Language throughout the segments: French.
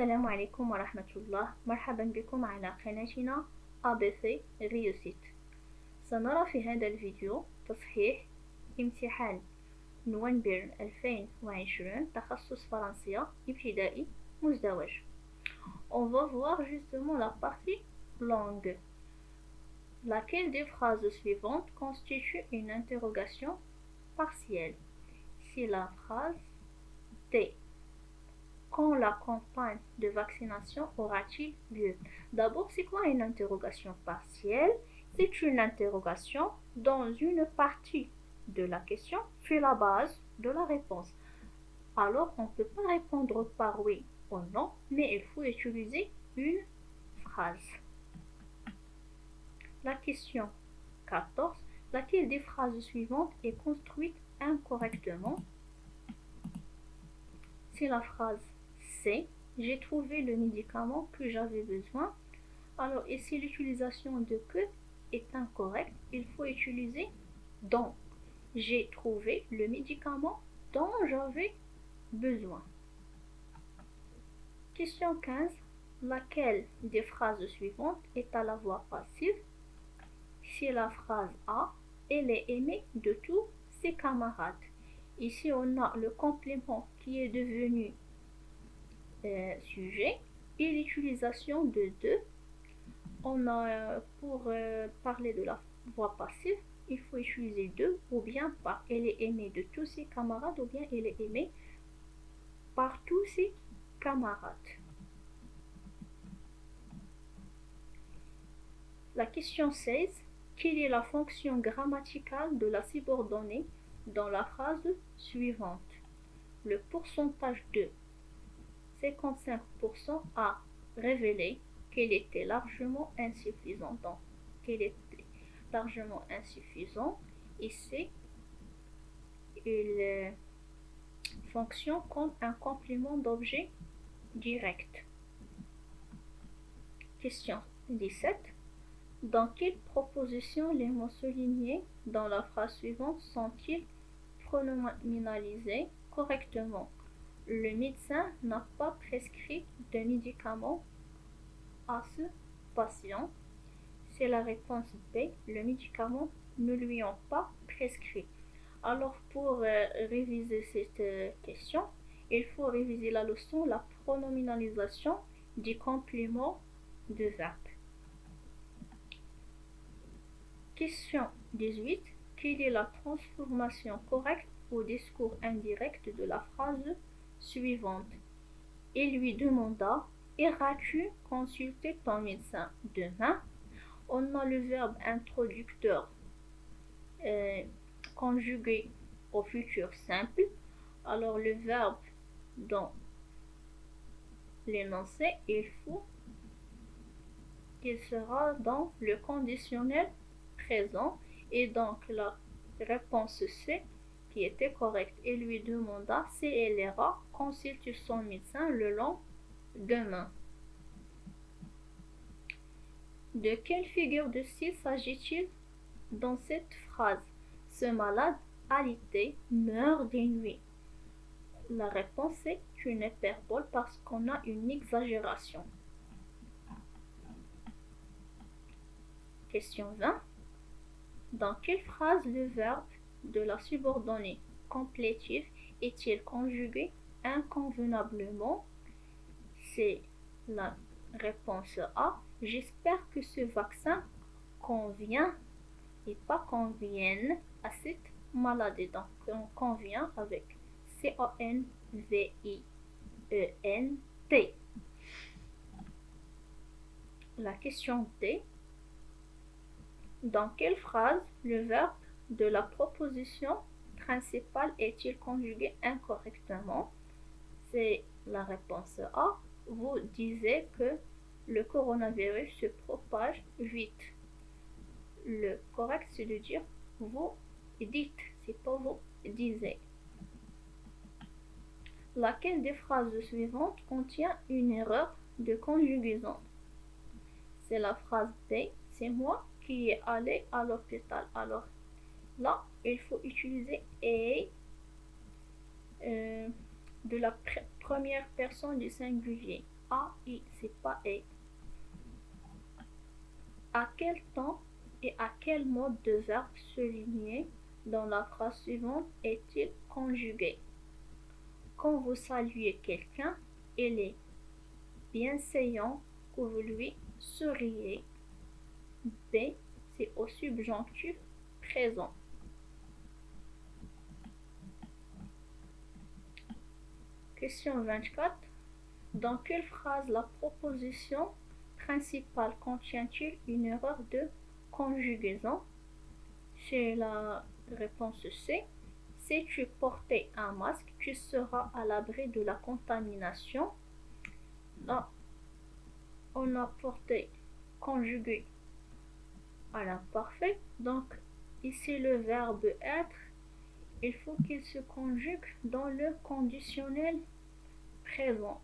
السلام عليكم ورحمة الله. مرحبا بكم على قناتنا ABC Réussite. سنرى في هذا الفيديو تصحيح امتحان نوفمبر 2020 تخصص فرنسية ابتدائي مزدوج. On va voir justement la partie langue. Laquelle des phrases suivantes constitue une interrogation partielle? Si la phrase T. Quand la campagne de vaccination aura-t-il lieu? D'abord, c'est quoi une interrogation partielle? C'est une interrogation dans une partie de la question fait la base de la réponse. Alors, on ne peut pas répondre par oui ou non, mais il faut utiliser une phrase. La question 14. Laquelle des phrases suivantes est construite incorrectement? C'est la phrase C. J'ai trouvé le médicament que j'avais besoin. Alors, et si l'utilisation de que est incorrecte, il faut utiliser dont. J'ai trouvé le médicament dont j'avais besoin. Question 15. Laquelle des phrases suivantes est à la voix passive? Si la phrase A, elle est aimée de tous ses camarades. Ici, on a le complément qui est devenu sujet et l'utilisation de on a pour parler de la voix passive, il faut utiliser de ou bien par. Elle est aimée de tous ses camarades ou bien elle est aimée par tous ses camarades. La question 16. Quelle est la fonction grammaticale de la subordonnée dans la phrase suivante? Le pourcentage de 55% a révélé qu'elle était largement insuffisante. Donc, qu'elle était largement insuffisante et c'est une fonction comme un complément d'objet direct. Question 17. Dans quelle proposition les mots soulignés dans la phrase suivante sont-ils pronominalisés correctement? Le médecin n'a pas prescrit de médicament à ce patient. C'est la réponse B. Le médicament ne lui ont pas prescrit. Alors pour réviser cette question, il faut réviser la leçon, la pronominalisation du complément de verbe. Question 18. Quelle est la transformation correcte au discours indirect de la phrase suivante? Il lui demanda: iras-tu consulter ton médecin demain? On a le verbe introducteur conjugué au futur simple. Alors le verbe dans l'énoncé, il sera dans le conditionnel présent et donc la réponse C qui était correcte. Il lui demanda si elle ira consulter son médecin le lendemain. De quelle figure de style s'agit-il dans cette phrase? Ce malade alité meurt des nuits. La réponse est une hyperbole parce qu'on a une exagération. Question 20. Dans quelle phrase le verbe de la subordonnée complétive est-il conjugué inconvenablement? C'est la réponse A. J'espère que ce vaccin convient et pas convienne à cette maladie. Donc on convient avec C-O-N-V-I-E-N-T. La question D. Dans quelle phrase le verbe de la proposition principale est-il conjugué incorrectement? C'est la réponse A. Vous disiez que le coronavirus se propage vite. Le correct, c'est de dire vous dites, c'est pas vous disiez. Laquelle des phrases suivantes contient une erreur de conjugaison? C'est la phrase D. C'est moi qui est allé à l'hôpital. Alors là, il faut utiliser et de la première personne du singulier. A-I, c'est pas E. À quel temps et à quel mode de verbe souligné dans la phrase suivante est-il conjugué? Quand vous saluez quelqu'un, il est bienséant que vous lui souriez. B, c'est au subjonctif présent. Question 24. Dans quelle phrase la proposition principale contient-il une erreur de conjugaison? C'est la réponse C. Si tu portais un masque, tu seras à l'abri de la contamination. Là, on a porté conjugué à l'imparfait. Donc, ici, le verbe être, il faut qu'il se conjugue dans le conditionnel présent.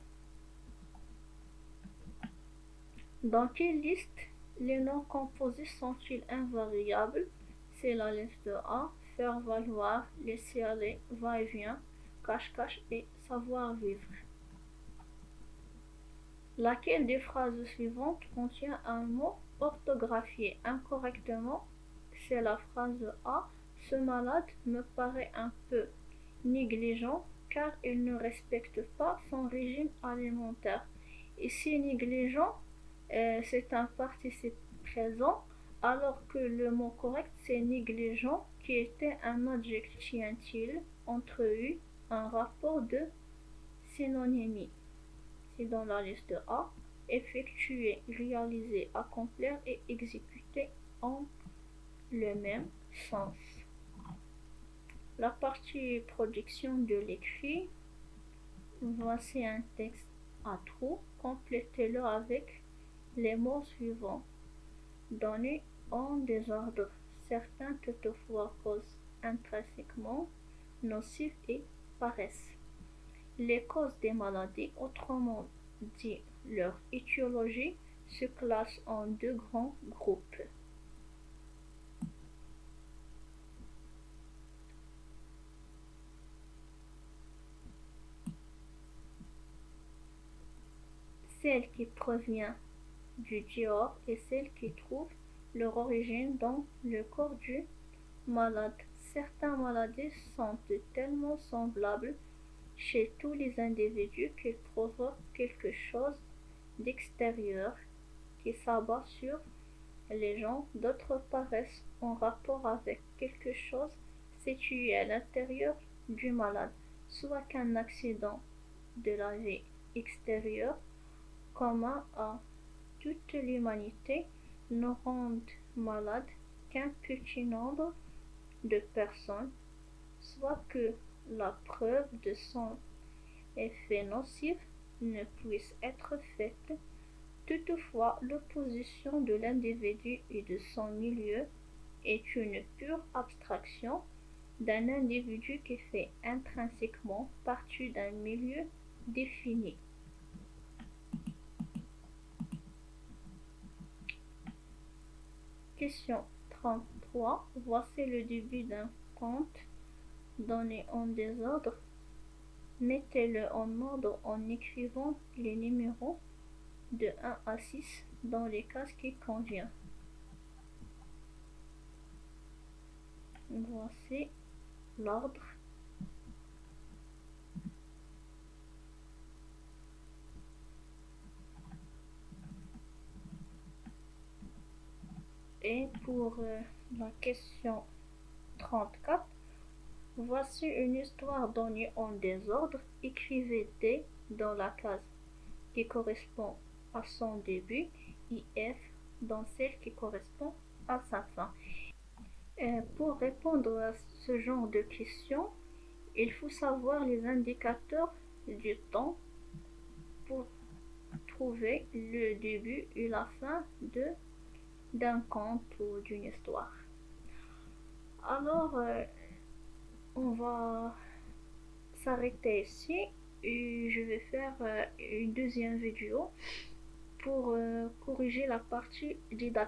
Dans quelle liste les noms composés sont-ils invariables? C'est la liste A, faire valoir, laisser aller, va-et-vient, cache-cache et savoir-vivre. Laquelle des phrases suivantes contient un mot orthographié incorrectement? C'est la phrase A. Ce malade me paraît un peu négligent car il ne respecte pas son régime alimentaire. Ici, négligent, c'est un participe présent, alors que le mot correct, c'est négligent, qui était un adjectif tient-il entrevu un rapport de synonymie. C'est dans la liste A. Effectuer, réaliser, accomplir et exécuter ont le même sens. La partie production de l'écrit. Voici un texte à trous. Complétez-le avec les mots suivants. Donnés en désordre. Certains toutefois causent intrinsèquement nocifs et paraissent. Les causes des maladies, autrement dit leur étiologie, se classent en deux grands groupes. Celle qui provient du dehors et celle qui trouve leur origine dans le corps du malade. Certaines maladies sont tellement semblables chez tous les individus qu'ils provoquent quelque chose d'extérieur qui s'abat sur les gens. D'autres paraissent en rapport avec quelque chose situé à l'intérieur du malade, soit qu'un accident de la vie extérieure commun à toute l'humanité ne rende malade qu'un petit nombre de personnes, soit que la preuve de son effet nocif ne puisse être faite. Toutefois, l'opposition de l'individu et de son milieu est une pure abstraction d'un individu qui fait intrinsèquement partie d'un milieu défini. Question 33. Voici le début d'un compte donné en désordre. Mettez-le en ordre en écrivant les numéros de 1 à 6 dans les cases qui conviennent. Voici l'ordre. Et pour la question 34, voici une histoire donnée en désordre. Écrivez D dans la case qui correspond à son début et F dans celle qui correspond à sa fin. Pour répondre à ce genre de questions, il faut savoir les indicateurs du temps pour trouver le début et la fin d'un conte ou d'une histoire. Alors, on va s'arrêter ici et je vais faire une deuxième vidéo pour corriger la partie didactique.